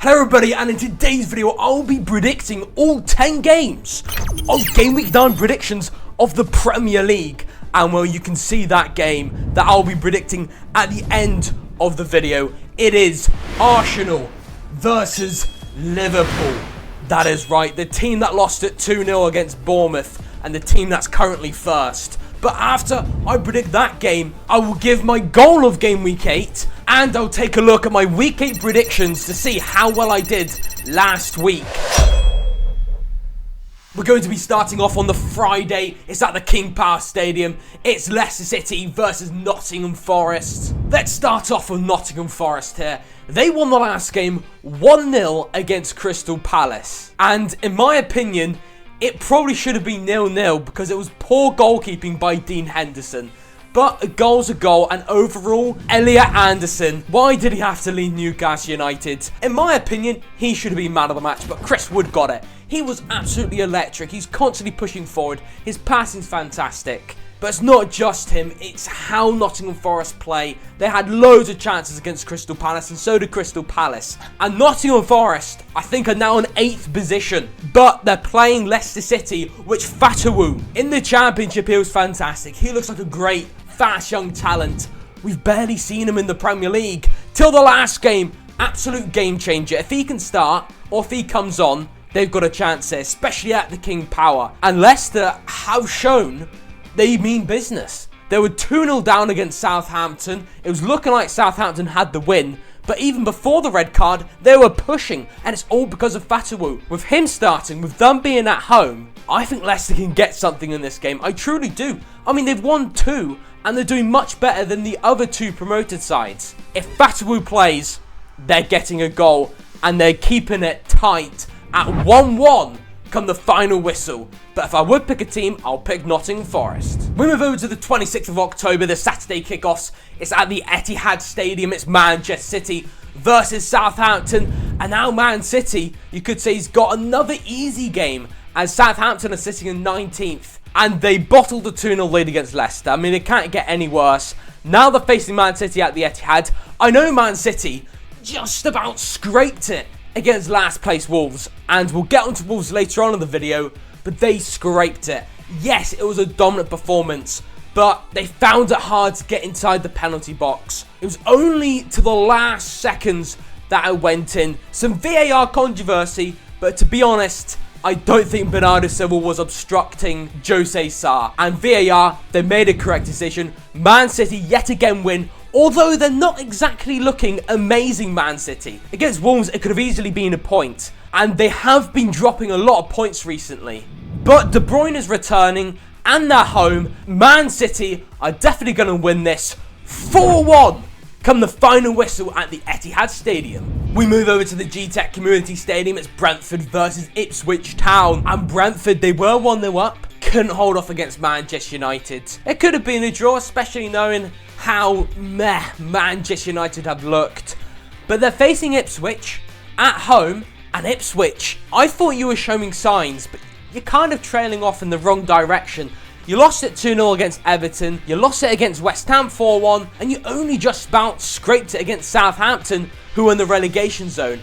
Hello everybody, and in today's video I'll be predicting all 10 games of Game Week 9 predictions of the Premier League. And well, you can see that game that I'll be predicting at the end of the video. It is Arsenal versus Liverpool. That is right, the team that lost at 2-0 against Bournemouth and the team that's currently first. But after I predict that game, I will give my goal of Game Week 8 and I'll take a look at my Week 8 predictions to see how well I did last week. We're going to be starting off on the Friday. It's at the King Power Stadium. It's Leicester City versus Nottingham Forest. Let's start off with Nottingham Forest here. They won the last game 1-0 against Crystal Palace. And in my opinion, it probably should have been 0-0 because it was poor goalkeeping by Dean Henderson. But a goal's a goal, and overall, Elliot Anderson, why did he have to leave Newcastle United? In my opinion, he should have been man of the match, but Chris Wood got it. He was absolutely electric. He's constantly pushing forward. His passing's fantastic. But it's not just him, it's how Nottingham Forest play. They had loads of chances against Crystal Palace, and so did Crystal Palace. And Nottingham Forest, I think, are now in 8th position. But they're playing Leicester City, which Fatawu, in the Championship, he was fantastic. He looks like a great, fast young talent. We've barely seen him in the Premier League. Till the last game, absolute game changer. If he can start, or if he comes on, they've got a chance here, especially at the King Power. And Leicester have shown they mean business. They were 2-0 down against Southampton. It was looking like Southampton had the win. But even before the red card, they were pushing. And it's all because of Fatawu. With him starting, with them being at home, I think Leicester can get something in this game. I truly do. I mean, they've won 2, and they're doing much better than the other 2 promoted sides. If Fatawu plays, they're getting a goal. And they're keeping it tight at 1-1. Come the final whistle. But if I would pick a team, I'll pick Nottingham Forest. We move over to the 26th of October, the Saturday kickoffs. It's at the Etihad Stadium. It's Manchester City versus Southampton. And now Man City, you could say, he's got another easy game as Southampton are sitting in 19th. And they bottled the 2-0 lead against Leicester. I mean, it can't get any worse. Now they're facing Man City at the Etihad. I know Man City just about scraped it against last place Wolves, and we'll get onto Wolves later on in the video, but they scraped it. Yes, it was a dominant performance, but they found it hard to get inside the penalty box. It was only to the last seconds that it went in. Some VAR controversy, but to be honest, I don't think Bernardo Silva was obstructing Jose Sa. And VAR, they made a correct decision. Man City yet again win, although they're not exactly looking amazing, Man City. Against Wolves, it could have easily been a point. And they have been dropping a lot of points recently. But De Bruyne is returning, and they're home. Man City are definitely going to win this 4-1 come the final whistle at the Etihad Stadium. We move over to the G-Tech Community Stadium. It's Brentford versus Ipswich Town. And Brentford, they were 1-0 up. Couldn't hold off against Manchester United. It could have been a draw, especially knowing how meh Manchester United have looked. But they're facing Ipswich at home, and Ipswich, I thought you were showing signs, but you're kind of trailing off in the wrong direction. You lost it 2-0 against Everton, you lost it against West Ham 4-1, and you only just about scraped it against Southampton, who are in the relegation zone.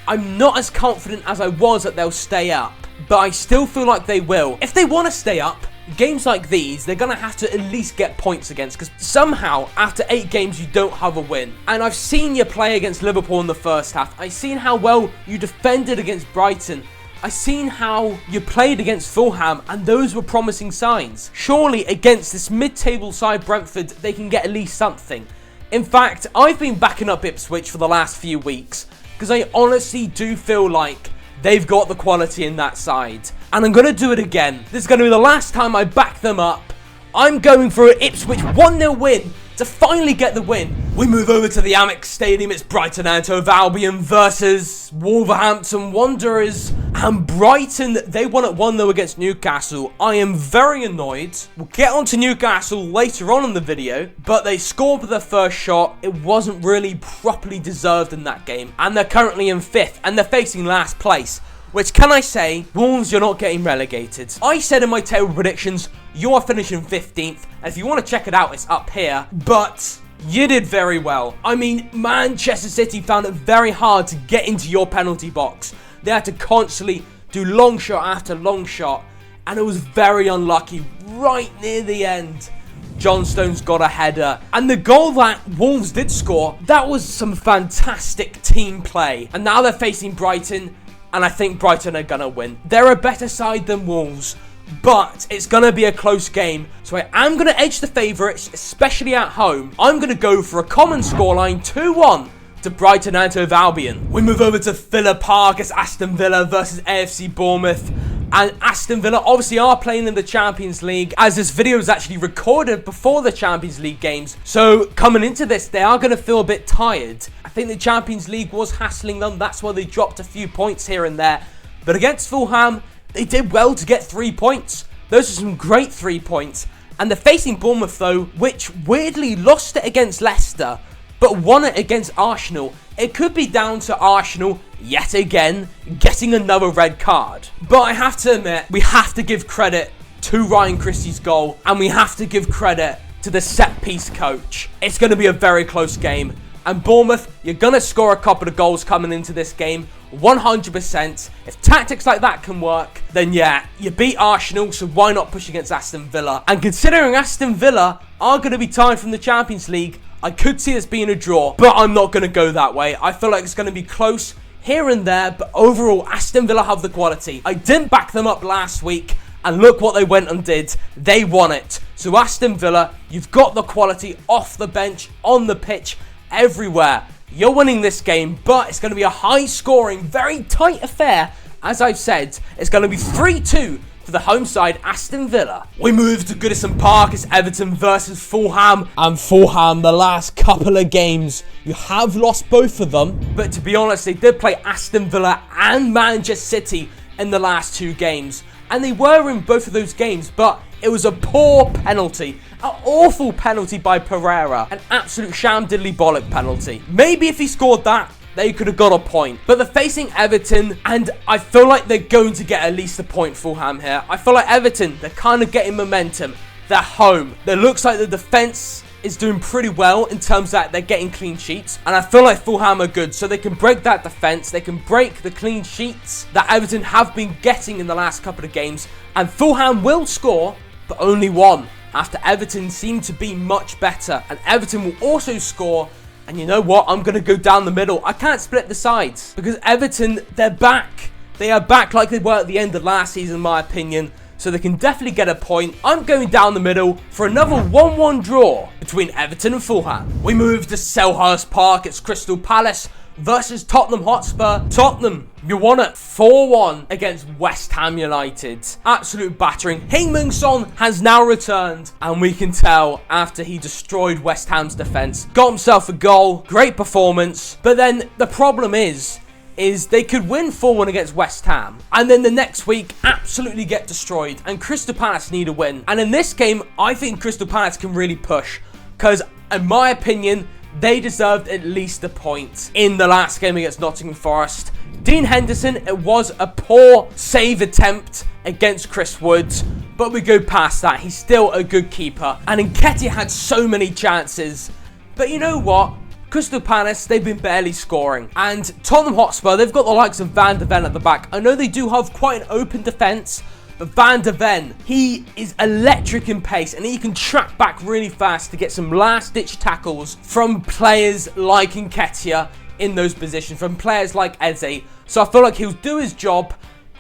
I'm not as confident as I was that they'll stay up, but I still feel like they will. If they want to stay up, games like these, they're going to have to at least get points against, because somehow, after 8 games, you don't have a win. And I've seen you play against Liverpool in the first half. I've seen how well you defended against Brighton. I've seen how you played against Fulham, and those were promising signs. Surely, against this mid-table side Brentford, they can get at least something. In fact, I've been backing up Ipswich for the last few weeks, because I honestly do feel like they've got the quality in that side. And I'm going to do it again. This is going to be the last time I back them up. I'm going for an Ipswich 1-0 win to finally get the win. We move over to the Amex Stadium. It's Brighton and Hove Albion versus Wolverhampton Wanderers. And Brighton, they won at 1-0 against Newcastle. I am very annoyed. We'll get on to Newcastle later on in the video, but they scored for their first shot. It wasn't really properly deserved in that game. And they're currently in 5th, and they're facing last place. Which, can I say, Wolves, you're not getting relegated. I said in my table predictions, you are finishing 15th. And if you want to check it out, it's up here. But You did very well. I mean, Manchester City found it very hard to get into your penalty box. They had to constantly do long shot after long shot, and it was very unlucky right near the end. John Stones got a header, and the goal that Wolves did score, that was some fantastic team play. And now they're facing Brighton, and I think Brighton are going to win. They're a better side than Wolves, but it's going to be a close game. So I am going to edge the favourites, especially at home. I'm going to go for a common scoreline, 2-1 to Brighton and Hove Albion. We move over to Villa Park as Aston Villa versus AFC Bournemouth. And Aston Villa obviously are playing in the Champions League, as this video is actually recorded before the Champions League games. So coming into this, they are going to feel a bit tired. I think the Champions League was hassling them. That's why they dropped a few points here and there. But against Fulham, they did well to get 3 points. Those are some great 3 points. And they're facing Bournemouth though, which weirdly lost it against Leicester, but won it against Arsenal. It could be down to Arsenal, yet again, getting another red card. But I have to admit, we have to give credit to Ryan Christie's goal, and we have to give credit to the set-piece coach. It's going to be a very close game. And Bournemouth, you're going to score a couple of goals coming into this game, 100%. If tactics like that can work, then yeah, you beat Arsenal, so why not push against Aston Villa? And considering Aston Villa are going to be tied from the Champions League, I could see this being a draw, but I'm not going to go that way. I feel like it's going to be close here and there, but overall, Aston Villa have the quality. I didn't back them up last week, and look what they went and did. They won it. So Aston Villa, you've got the quality off the bench, on the pitch, everywhere. You're winning this game, but it's going to be a high-scoring, very tight affair. As I've said, it's going to be 3-2 for the home side, Aston Villa. We move to Goodison Park as Everton versus Fulham. And Fulham, the last couple of games, you have lost both of them. But to be honest, they did play Aston Villa and Manchester City in the last 2 games. And they were in both of those games, but it was a poor penalty. An awful penalty by Pereira. An absolute sham diddly bollock penalty. Maybe if he scored that, they could have got a point. But they're facing Everton, and I feel like they're going to get at least a point, Fulham here. I feel like Everton, they're kind of getting momentum. They're home. It looks like the defence is doing pretty well in terms that they're getting clean sheets. And I feel like Fulham are good, so they can break that defence. They can break the clean sheets that Everton have been getting in the last couple of games. And Fulham will score, but only 1. After Everton seem to be much better. And Everton will also score. And you know what? I'm going to go down the middle. I can't split the sides. Because Everton, they're back. They are back like they were at the end of last season, in my opinion. So they can definitely get a point. I'm going down the middle for another 1-1 draw between Everton and Fulham. We move to Selhurst Park. It's Crystal Palace versus Tottenham Hotspur. Tottenham, you won it 4-1 against West Ham United. Absolute battering. Heung-min Son has now returned, and we can tell after he destroyed West Ham's defence. Got himself a goal, great performance, but then the problem is they could win 4-1 against West Ham, and then the next week absolutely get destroyed, and Crystal Palace need a win. And in this game, I think Crystal Palace can really push, because in my opinion, they deserved at least a point in the last game against Nottingham Forest. Dean Henderson, it was a poor save attempt against Chris Woods, but we go past that. He's still a good keeper. And Nketiah had so many chances. But you know what? Crystal Palace, they've been barely scoring. And Tottenham Hotspur, they've got the likes of Van de Ven at the back. I know they do have quite an open defence, but Van de Ven, he is electric in pace, and he can track back really fast to get some last-ditch tackles from players like Nketiah in those positions, from players like Eze. So I feel like he'll do his job.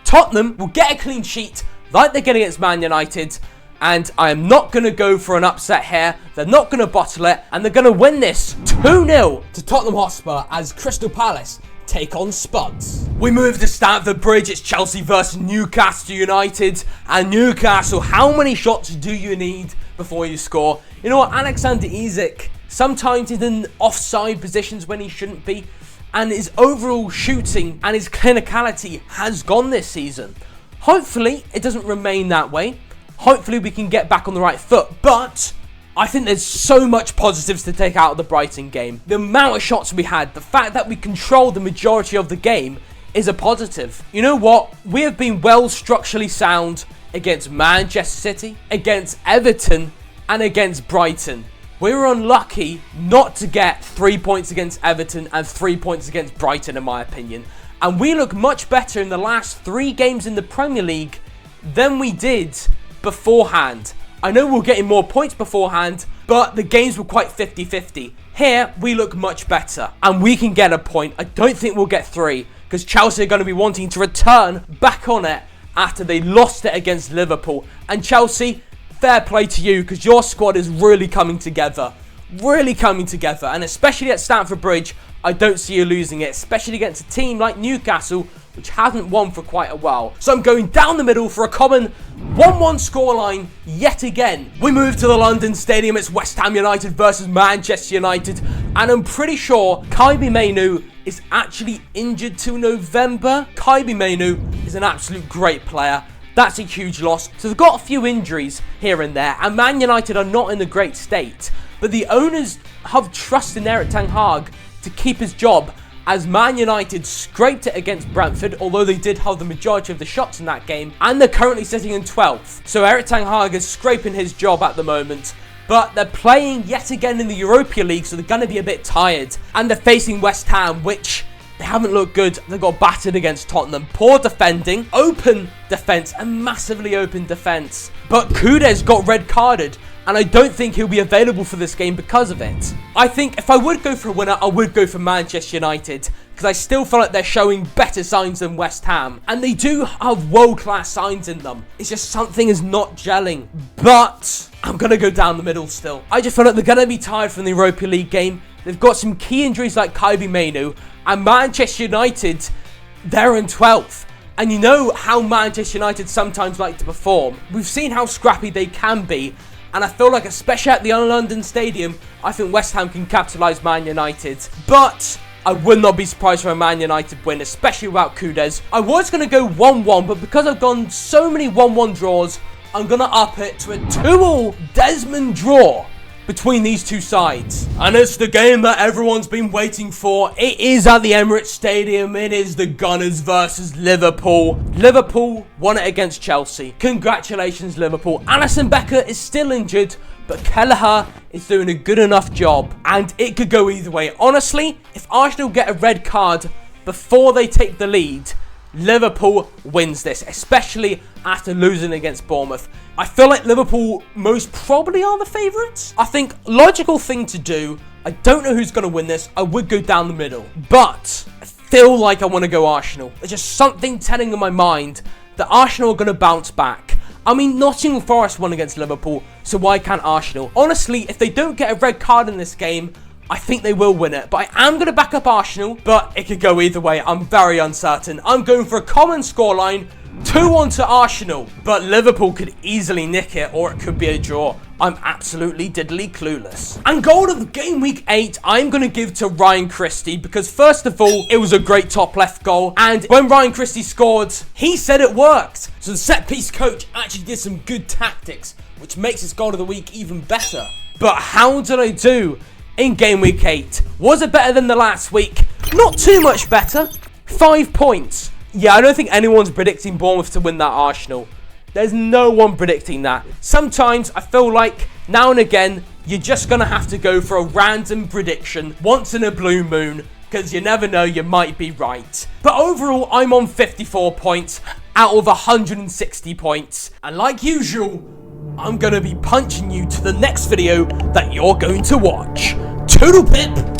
Tottenham will get a clean sheet like they're getting against Man United, and I am not going to go for an upset here. They're not going to bottle it, and they're going to win this 2-0 to Tottenham Hotspur as Crystal Palace take on Spuds. We move to Stamford Bridge. It's Chelsea versus Newcastle United. And Newcastle, how many shots do you need before you score? You know what? Alexander Isak, sometimes he's in offside positions when he shouldn't be. And his overall shooting and his clinicality has gone this season. Hopefully, it doesn't remain that way. Hopefully, we can get back on the right foot. But I think there's so much positives to take out of the Brighton game. The amount of shots we had, the fact that we controlled the majority of the game is a positive. You know what? We have been well structurally sound against Manchester City, against Everton, and against Brighton. We were unlucky not to get 3 points against Everton and 3 points against Brighton, in my opinion. And we look much better in the last 3 games in the Premier League than we did beforehand. I know we're getting more points beforehand, but the games were quite 50-50. Here, we look much better, and we can get a point. I don't think we'll get 3, because Chelsea are going to be wanting to return back on it after they lost it against Liverpool. And Chelsea, fair play to you, because your squad is really coming together. Really coming together, and especially at Stamford Bridge, I don't see you losing it, especially against a team like Newcastle, which hasn't won for quite a while. So I'm going down the middle for a common 1-1 scoreline yet again. We move to the London Stadium. It's West Ham United versus Manchester United, and I'm pretty sure Kaibi Mainu is actually injured till November. Kaibi Mainu is an absolute great player. That's a huge loss. So they've got a few injuries here and there, and Man United are not in a great state. But the owners have trust in Erik ten Hag to keep his job, as Man United scraped it against Brentford, although they did have the majority of the shots in that game, and they're currently sitting in 12th. So Erik ten Hag is scraping his job at the moment, but they're playing yet again in the Europa League, so they're going to be a bit tired. And they're facing West Ham, which they haven't looked good. They got battered against Tottenham. Poor defending, open defence, and massively open defence. But Kudus got red carded, and I don't think he'll be available for this game because of it. I think if I would go for a winner, I would go for Manchester United, because I still feel like they're showing better signs than West Ham. And they do have world-class signs in them. It's just something is not gelling. But I'm going to go down the middle still. I just feel like they're going to be tired from the Europa League game. They've got some key injuries like Kaibi Mainu. And Manchester United, they're in 12th. And you know how Manchester United sometimes like to perform. We've seen how scrappy they can be. And I feel like, especially at the London Stadium, I think West Ham can capitalise Man United. But I would not be surprised for a Man United win, especially without Kudus. I was going to go 1-1, but because I've gone so many 1-1 draws, I'm going to up it to a 2-2 Desmond draw between these two sides. And it's the game that everyone's been waiting for. It is at the Emirates Stadium. It is the Gunners versus Liverpool. Liverpool won it against Chelsea. Congratulations, Liverpool. Alisson Becker is still injured, but Kelleher is doing a good enough job. And it could go either way. Honestly, if Arsenal get a red card before they take the lead, Liverpool wins this, especially after losing against Bournemouth. I feel like Liverpool most probably are the favourites. I think logical thing to do, I don't know who's going to win this. I would go down the middle, but I feel like I want to go Arsenal. There's just something telling in my mind that Arsenal are going to bounce back. I mean, Nottingham Forest won against Liverpool, so why can't Arsenal? Honestly, if they don't get a red card in this game, I think they will win it, but I am going to back up Arsenal, but it could go either way. I'm very uncertain. I'm going for a common scoreline, 2-1 to Arsenal, but Liverpool could easily nick it, or it could be a draw. I'm absolutely diddly clueless. And goal of game week 8, I'm going to give to Ryan Christie, because first of all, it was a great top left goal, and when Ryan Christie scored, he said it worked. So the set piece coach actually did some good tactics, which makes his goal of the week even better. But how did I do in game week 8? Was it better than the last week? Not too much better. 5 points. Yeah, I don't think anyone's predicting Bournemouth to win that Arsenal. There's no one predicting that. Sometimes I feel like now and again, you're just going to have to go for a random prediction once in a blue moon, because you never know, you might be right. But overall, I'm on 54 points out of 160 points. And like usual, I'm going to be punching you to the next video that you're going to watch. Toodle pip!